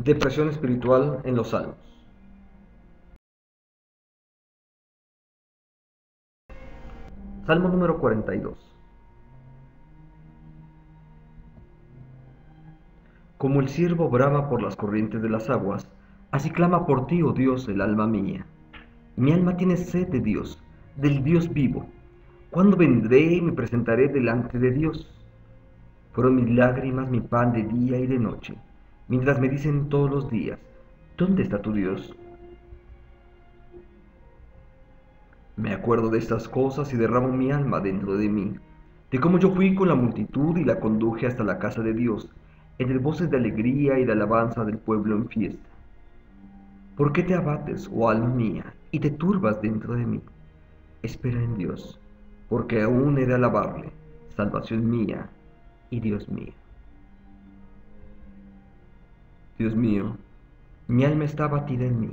Depresión espiritual en los Salmos. Salmo número 42. Como el ciervo brama por las corrientes de las aguas, así clama por ti, oh Dios, el alma mía. Mi alma tiene sed de Dios, del Dios vivo. ¿Cuándo vendré y me presentaré delante de Dios? Fueron mis lágrimas mi pan de día y de noche, mientras me dicen todos los días, ¿dónde está tu Dios? Me acuerdo de estas cosas y derramo mi alma dentro de mí, de cómo yo fui con la multitud y la conduje hasta la casa de Dios, entre voces de alegría y de alabanza del pueblo en fiesta. ¿Por qué te abates, oh alma mía, y te turbas dentro de mí? Espera en Dios, porque aún he de alabarle, salvación mía y Dios mío. Dios mío, mi alma está abatida en mí.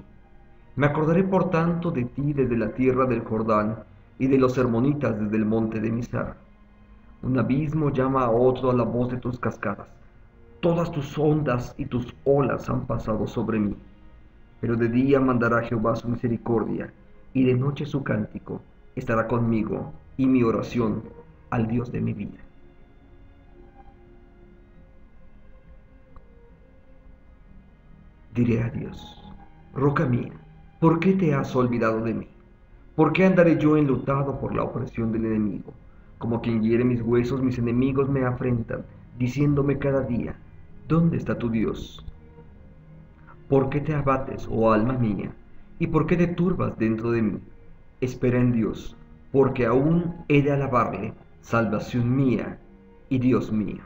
Me acordaré por tanto de ti desde la tierra del Jordán y de los hermonitas desde el monte de Mizar. Un abismo llama a otro a la voz de tus cascadas. Todas tus ondas y tus olas han pasado sobre mí. Pero de día mandará Jehová su misericordia, y de noche su cántico estará conmigo, y mi oración al Dios de mi vida. Diré a Dios, roca mía, ¿por qué te has olvidado de mí? ¿Por qué andaré yo enlutado por la opresión del enemigo? Como quien hiere mis huesos, mis enemigos me afrentan, diciéndome cada día, ¿dónde está tu Dios? ¿Por qué te abates, oh alma mía? ¿Y por qué te turbas dentro de mí? Espera en Dios, porque aún he de alabarle, salvación mía y Dios mío.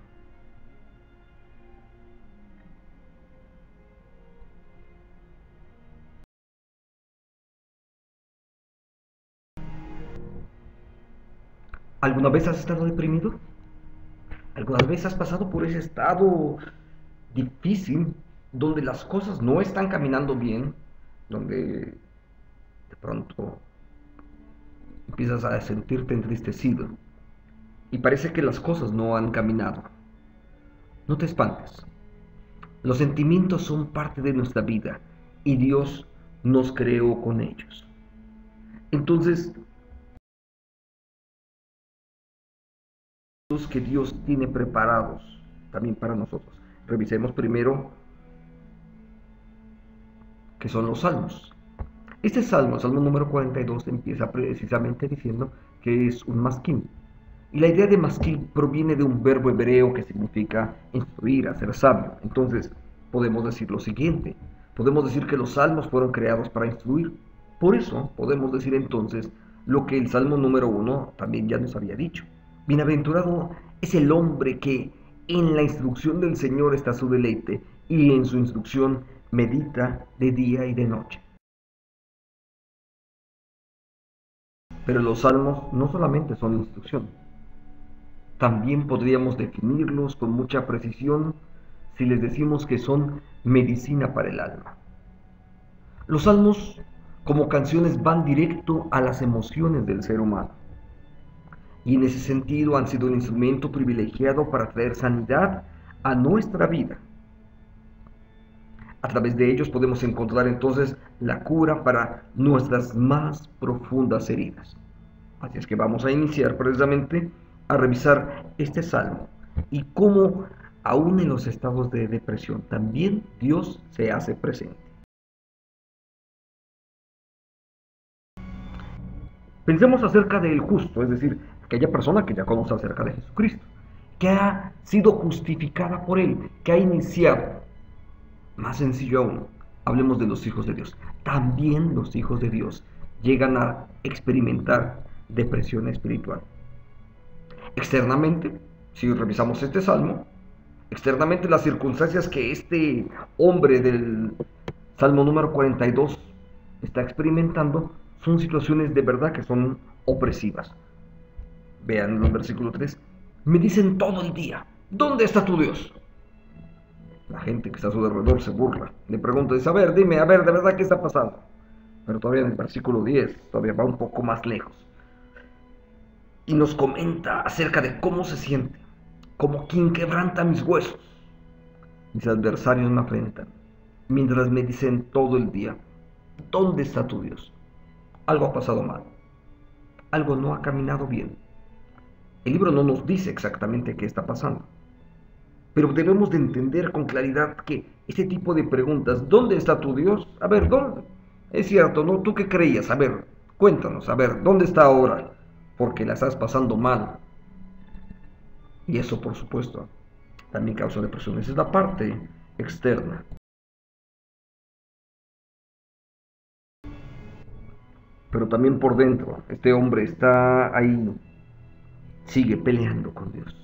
¿Alguna vez has estado deprimido? ¿Alguna vez has pasado por ese estado difícil donde las cosas no están caminando bien, donde de pronto empiezas a sentirte entristecido y parece que las cosas no han caminado? No te espantes. Los sentimientos son parte de nuestra vida y Dios nos creó con ellos. Entonces, los que Dios tiene preparados también para nosotros. Revisemos primero qué son los salmos. Este salmo, el salmo número 42, empieza precisamente diciendo que es un masquín. Y la idea de masquín proviene de un verbo hebreo que significa instruir, hacer sabio. Entonces, podemos decir lo siguiente. Podemos decir que los salmos fueron creados para instruir. Por eso, podemos decir entonces lo que el salmo número 1 también ya nos había dicho. Bienaventurado es el hombre que en la instrucción del Señor está su deleite y en su instrucción medita de día y de noche. Pero los salmos no solamente son instrucción, también podríamos definirlos con mucha precisión si les decimos que son medicina para el alma. Los salmos, como canciones, van directo a las emociones del ser humano y en ese sentido han sido un instrumento privilegiado para traer sanidad a nuestra vida. A través de ellos podemos encontrar entonces la cura para nuestras más profundas heridas. Así es que vamos a iniciar precisamente a revisar este salmo y cómo aún en los estados de depresión también Dios se hace presente. Pensemos acerca del justo, es decir, aquella persona que ya conoce acerca de Jesucristo, que ha sido justificada por Él, que ha iniciado. Más sencillo aún, hablemos de los hijos de Dios. También los hijos de Dios llegan a experimentar depresión espiritual. Externamente, si revisamos este salmo, externamente las circunstancias que este hombre del salmo número 42 está experimentando son situaciones de verdad que son opresivas. Vean en el versículo 3, me dicen todo el día, ¿dónde está tu Dios? La gente que está a su alrededor se burla, le pregunta, dice, a ver, dime, a ver, ¿de verdad qué está pasando? Pero todavía en el versículo 10, todavía va un poco más lejos. Y nos comenta acerca de cómo se siente, como quien quebranta mis huesos. Mis adversarios me afrentan, mientras me dicen todo el día, ¿dónde está tu Dios? Algo ha pasado mal, algo no ha caminado bien. El libro no nos dice exactamente qué está pasando, pero debemos de entender con claridad que este tipo de preguntas, ¿dónde está tu Dios? A ver, ¿dónde? Es cierto, ¿no? ¿Tú qué creías? A ver, cuéntanos, a ver, ¿dónde está ahora? Porque la estás pasando mal. Y eso, por supuesto, también causa depresión. Esa es la parte externa. Pero también por dentro, este hombre está ahí, sigue peleando con Dios,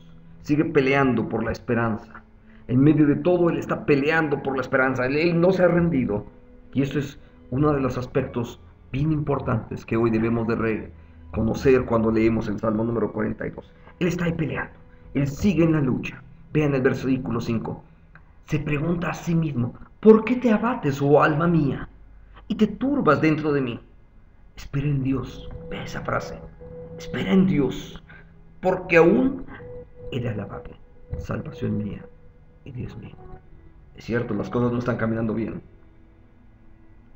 sigue peleando por la esperanza. En medio de todo, él está peleando por la esperanza, él no se ha rendido. Y eso es uno de los aspectos bien importantes que hoy debemos de reconocer cuando leemos el Salmo número 42. Él está ahí peleando, él sigue en la lucha. Vean el versículo 5. Se pregunta a sí mismo, ¿por qué te abates, oh alma mía, y te turbas dentro de mí? Espera en Dios, ve esa frase, espera en Dios, porque aún he de alabarle, salvación mía y Dios mío. Es cierto, las cosas no están caminando bien,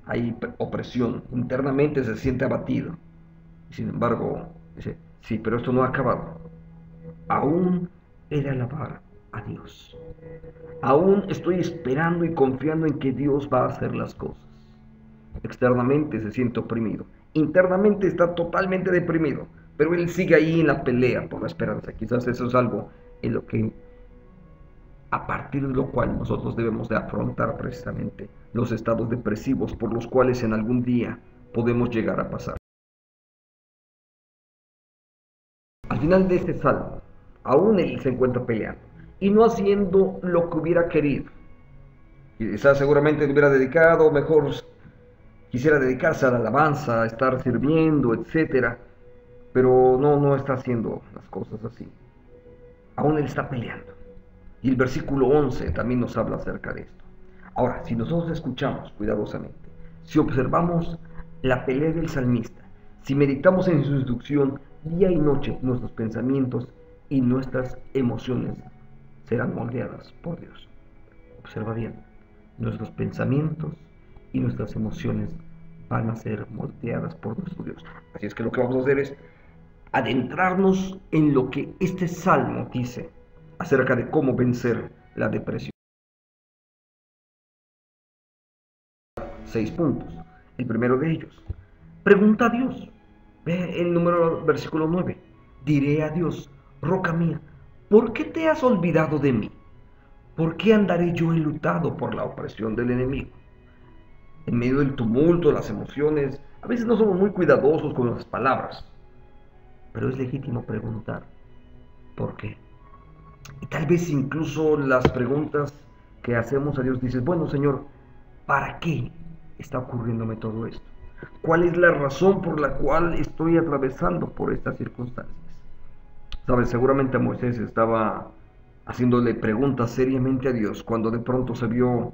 hay opresión, internamente se siente abatido, y sin embargo, dice, sí, pero esto no ha acabado, aún he de alabar a Dios, aún estoy esperando y confiando en que Dios va a hacer las cosas. Externamente se siente oprimido, internamente está totalmente deprimido, pero él sigue ahí en la pelea por la esperanza. Quizás eso es algo en lo que, a partir de lo cual nosotros debemos de afrontar precisamente los estados depresivos por los cuales en algún día podemos llegar a pasar. Al final de este salmo, aún él se encuentra peleando y no haciendo lo que hubiera querido. Quizás seguramente le hubiera dedicado, mejor quisiera dedicarse a la alabanza, a estar sirviendo, etcétera, pero no está haciendo las cosas así. Aún él está peleando. Y el versículo 11 también nos habla acerca de esto. Ahora, si nosotros escuchamos cuidadosamente, si observamos la pelea del salmista, si meditamos en su instrucción día y noche, nuestros pensamientos y nuestras emociones serán moldeadas por Dios. Observa bien, nuestros pensamientos y nuestras emociones van a ser moldeadas por nuestro Dios. Así es que lo que vamos a hacer es adentrarnos en lo que este salmo dice acerca de cómo vencer la depresión. 6 puntos. El primero de ellos, pregunta a Dios. Ve el versículo 9. Diré a Dios, roca mía, ¿por qué te has olvidado de mí? ¿Por qué andaré yo enlutado por la opresión del enemigo? En medio del tumulto, de las emociones, a veces no somos muy cuidadosos con las palabras, pero es legítimo preguntar, ¿por qué? Y tal vez incluso las preguntas que hacemos a Dios, dices, bueno Señor, ¿para qué está ocurriéndome todo esto? ¿Cuál es la razón por la cual estoy atravesando por estas circunstancias? Sabes, seguramente Moisés estaba haciéndole preguntas seriamente a Dios cuando de pronto se vio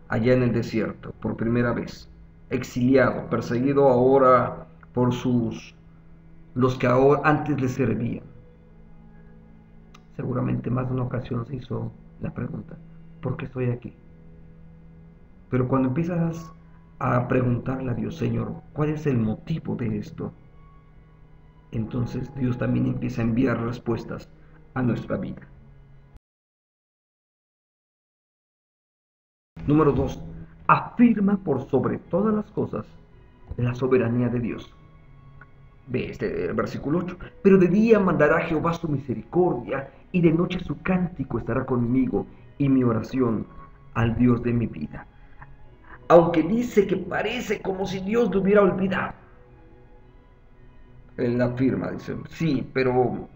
allá en el desierto por primera vez, exiliado, perseguido ahora por los que ahora antes le servían. Seguramente más de una ocasión se hizo la pregunta, ¿por qué estoy aquí? Pero cuando empiezas a preguntarle a Dios, Señor, ¿cuál es el motivo de esto? Entonces Dios también empieza a enviar respuestas a nuestra vida. Número 2. Afirma por sobre todas las cosas la soberanía de Dios. Ve este versículo 8. Pero de día mandará Jehová su misericordia y de noche su cántico estará conmigo y mi oración al Dios de mi vida. Aunque dice que parece como si Dios lo hubiera olvidado. Él afirma, dice, sí, pero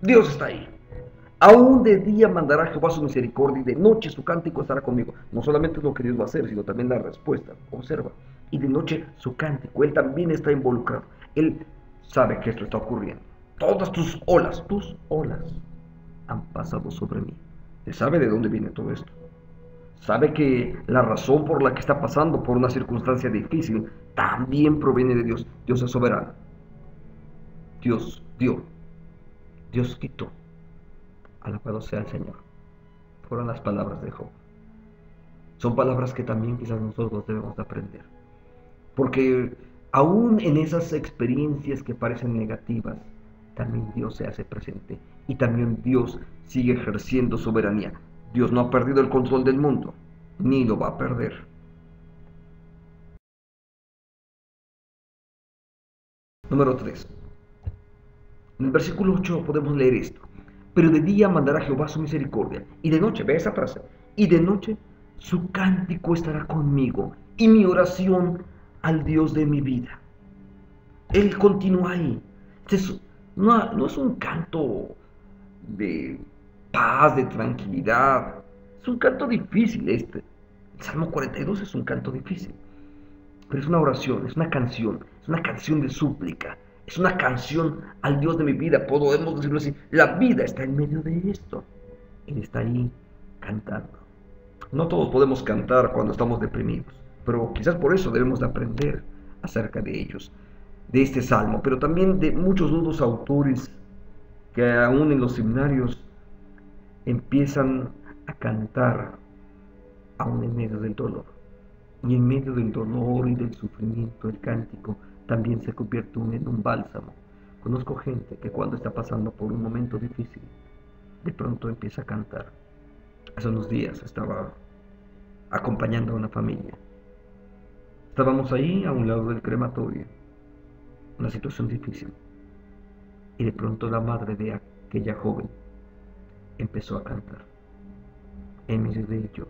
Dios está ahí. Aún de día mandará Jehová su misericordia y de noche su cántico estará conmigo. No solamente es lo que Dios va a hacer, sino también la respuesta. Observa. Y de noche su cántico. Él también está involucrado. Él sabe que esto está ocurriendo. Todas tus olas han pasado sobre mí. Él sabe de dónde viene todo esto. Sabe que la razón por la que está pasando por una circunstancia difícil también proviene de Dios. Dios es soberano. Dios dio. Dios quitó. Alabado sea el Señor. Fueron las palabras de Job. Son palabras que también quizás nosotros debemos de aprender. Porque aún en esas experiencias que parecen negativas, también Dios se hace presente y también Dios sigue ejerciendo soberanía. Dios no ha perdido el control del mundo, ni lo va a perder. Número 3. En el versículo 8 podemos leer esto. Pero de día mandará Jehová su misericordia, y de noche, ve esa frase, y de noche su cántico estará conmigo, y mi oración al Dios de mi vida. Él continúa ahí. No es un canto de paz, de tranquilidad. Es un canto difícil este. El Salmo 42 es un canto difícil. Pero es una oración, es una canción de súplica. Es una canción al Dios de mi vida. Podemos decirlo así. La vida está en medio de esto. Él está ahí cantando. No todos podemos cantar cuando estamos deprimidos, pero quizás por eso debemos de aprender acerca de ellos, de este salmo, pero también de muchos otros autores que aún en los seminarios empiezan a cantar aún en medio del dolor. Y en medio del dolor y del sufrimiento, el cántico también se convierte en un bálsamo. Conozco gente que cuando está pasando por un momento difícil, de pronto empieza a cantar. Hace unos días estaba acompañando a una familia. Estábamos ahí a un lado del crematorio, una situación difícil. Y de pronto la madre de aquella joven empezó a cantar. En medio de ello,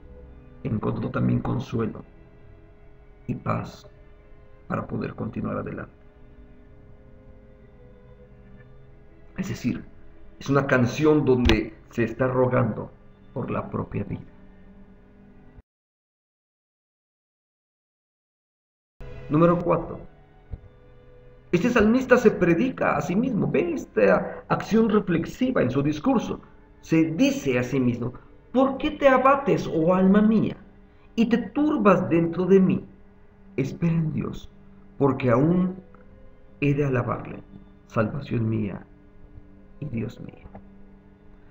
encontró también consuelo y paz para poder continuar adelante. Es decir, es una canción donde se está rogando por la propia vida. Número 4. Este salmista se predica a sí mismo. Ve esta acción reflexiva en su discurso. Se dice a sí mismo: ¿por qué te abates, oh alma mía, y te turbas dentro de mí? Espera en Dios, porque aún he de alabarle, salvación mía y Dios mío.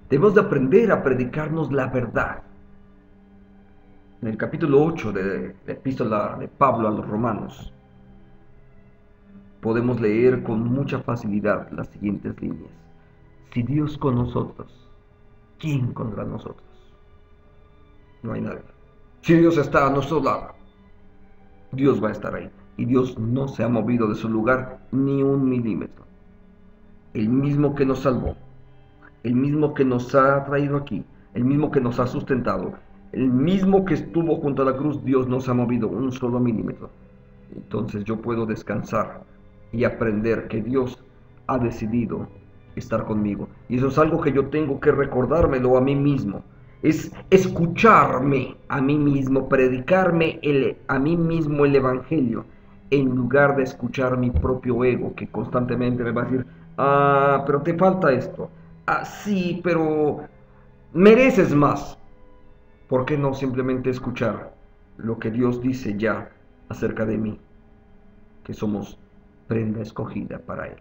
Debemos de aprender a predicarnos la verdad. En el capítulo 8 de la epístola de Pablo a los Romanos, podemos leer con mucha facilidad las siguientes líneas. Si Dios con nosotros, ¿quién contra nosotros? No hay nadie. Si Dios está a nuestro lado, Dios va a estar ahí. Y Dios no se ha movido de su lugar ni un milímetro. El mismo que nos salvó, el mismo que nos ha traído aquí, el mismo que nos ha sustentado, el mismo que estuvo junto a la cruz, Dios no se ha movido un solo milímetro. Entonces yo puedo descansar y aprender que Dios ha decidido estar conmigo. Y eso es algo que yo tengo que recordármelo a mí mismo. Es escucharme a mí mismo, predicarme a mí mismo el Evangelio, en lugar de escuchar mi propio ego, que constantemente me va a decir: ah, pero te falta esto. Ah, sí, pero mereces más. ¿Por qué no simplemente escuchar lo que Dios dice ya acerca de mí? Que somos prenda escogida para Él.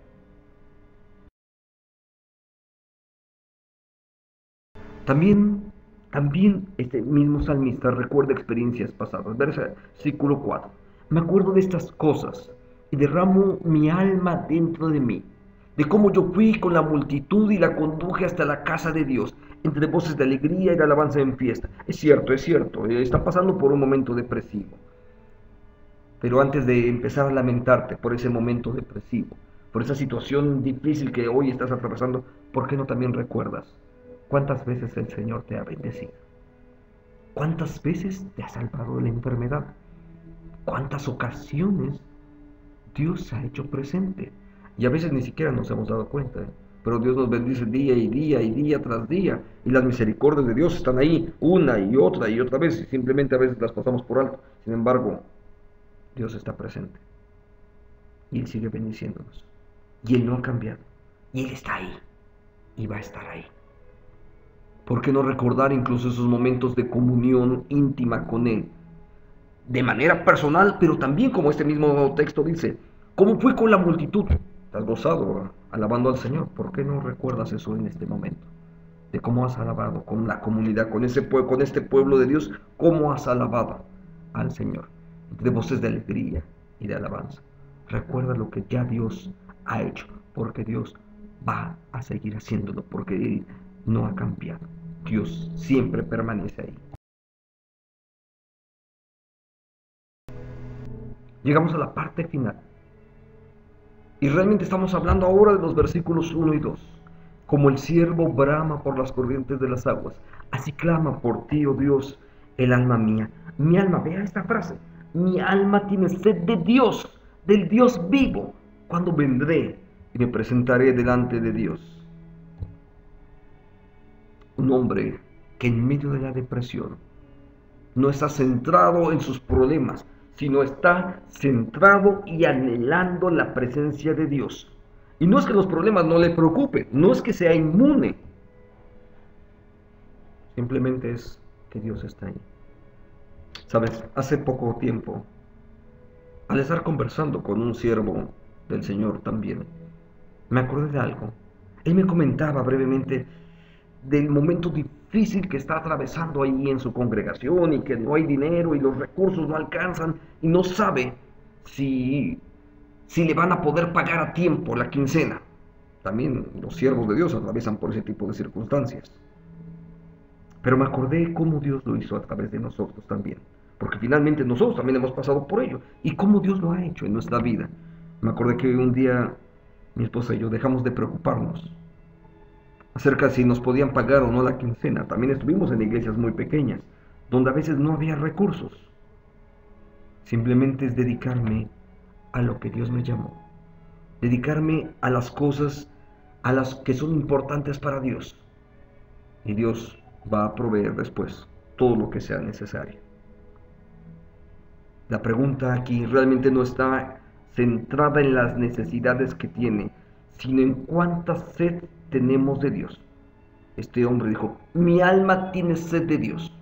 También este mismo salmista recuerda experiencias pasadas. Versículo 4. Me acuerdo de estas cosas y derramo mi alma dentro de mí, de cómo yo fui con la multitud y la conduje hasta la casa de Dios, entre voces de alegría y de alabanza en fiesta. Es cierto, está pasando por un momento depresivo. Pero antes de empezar a lamentarte por ese momento depresivo, por esa situación difícil que hoy estás atravesando, ¿por qué no también recuerdas cuántas veces el Señor te ha bendecido? ¿Cuántas veces te ha salvado de la enfermedad? ¿Cuántas ocasiones Dios se ha hecho presente? Y a veces ni siquiera nos hemos dado cuenta, pero Dios nos bendice día y día y día tras día, y las misericordias de Dios están ahí una y otra vez, y simplemente a veces las pasamos por alto. Sin embargo, Dios está presente y Él sigue bendiciéndonos, y Él no ha cambiado, y Él está ahí y va a estar ahí. ¿Por qué no recordar incluso esos momentos de comunión íntima con Él? De manera personal, pero también, como este mismo texto dice, ¿cómo fue con la multitud? ¿Te has gozado alabando al Señor? ¿Por qué no recuerdas eso en este momento? de cómo has alabado con la comunidad, con con este pueblo de Dios, cómo has alabado al Señor, de voces de alegría y de alabanza. Recuerda lo que ya Dios ha hecho, porque Dios va a seguir haciéndolo, porque Él no ha cambiado. Dios siempre permanece ahí. Llegamos a la parte final. Y realmente estamos hablando ahora de los versículos 1 y 2. Como el ciervo brama por las corrientes de las aguas, así clama por ti, oh Dios, el alma mía. Mi alma, vea esta frase, mi alma tiene sed de Dios, del Dios vivo. ¿Cuándo vendré y me presentaré delante de Dios? Un hombre que en medio de la depresión no está centrado en sus problemas, sino está centrado y anhelando la presencia de Dios. Y no es que los problemas no le preocupen, no es que sea inmune, simplemente es que Dios está ahí. Sabes, hace poco tiempo, al estar conversando con un siervo del Señor también, me acordé de algo. Él me comentaba brevemente del momento difícil que está atravesando ahí en su congregación y que no hay dinero y los recursos no alcanzan y no sabe si le van a poder pagar a tiempo la quincena. También los siervos de Dios atraviesan por ese tipo de circunstancias. Pero me acordé cómo Dios lo hizo a través de nosotros también, porque finalmente nosotros también hemos pasado por ello y cómo Dios lo ha hecho en nuestra vida. Me acordé que un día mi esposa y yo dejamos de preocuparnos acerca de si nos podían pagar o no la quincena. También estuvimos en iglesias muy pequeñas, donde a veces no había recursos. Simplemente es dedicarme a lo que Dios me llamó. Dedicarme a las cosas a las que son importantes para Dios. Y Dios va a proveer después todo lo que sea necesario. La pregunta aquí realmente no está centrada en las necesidades que tiene, sino en cuánta sed tenemos de Dios. Este hombre dijo, mi alma tiene sed de Dios.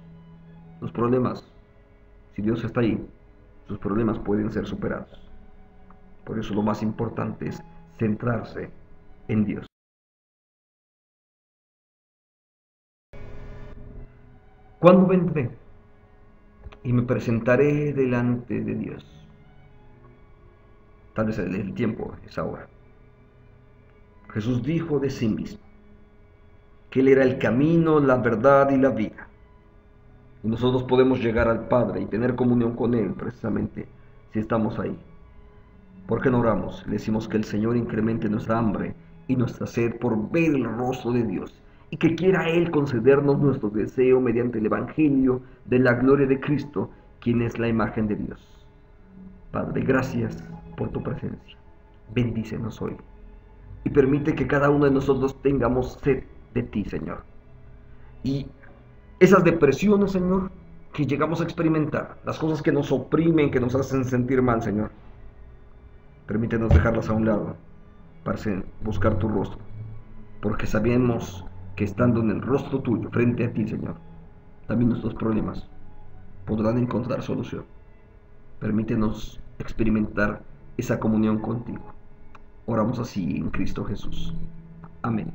Los problemas, si Dios está ahí, sus problemas pueden ser superados. Por eso lo más importante es centrarse en Dios. ¿Cuándo vendré? Y me presentaré delante de Dios. Tal vez el tiempo es ahora. Jesús dijo de sí mismo que Él era el camino, la verdad y la vida. Y nosotros podemos llegar al Padre y tener comunión con Él precisamente si estamos ahí. ¿Por qué no oramos? Le decimos que el Señor incremente nuestra hambre y nuestra sed por ver el rostro de Dios y que quiera Él concedernos nuestro deseo mediante el Evangelio de la gloria de Cristo, quien es la imagen de Dios. Padre, gracias por tu presencia. Bendícenos hoy y permite que cada uno de nosotros tengamos sed de ti, Señor. Y esas depresiones, Señor, que llegamos a experimentar, las cosas que nos oprimen, que nos hacen sentir mal, Señor, permítenos dejarlas a un lado para buscar tu rostro, porque sabemos que estando en el rostro tuyo, frente a ti, Señor, también nuestros problemas podrán encontrar solución. Permítenos experimentar esa comunión contigo. Oramos así en Cristo Jesús. Amén.